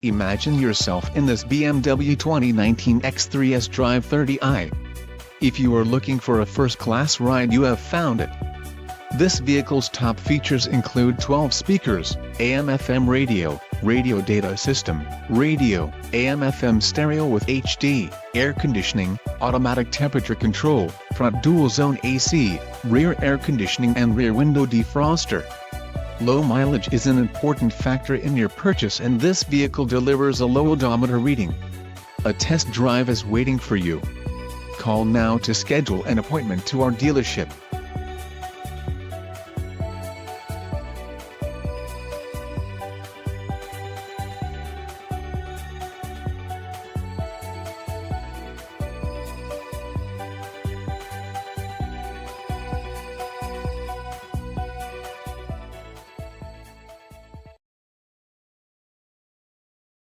Imagine yourself in this BMW 2019 X3 sDrive30i. If you are looking for a first-class ride, you have found it. This vehicle's top features include 12 speakers, AM/FM radio, radio data system, radio, AM/FM stereo with HD, air conditioning, automatic temperature control, front dual-zone AC, rear air conditioning and rear window defroster. Low mileage is an important factor in your purchase, and this vehicle delivers a low odometer reading. A test drive is waiting for you. Call now to schedule an appointment to our dealership.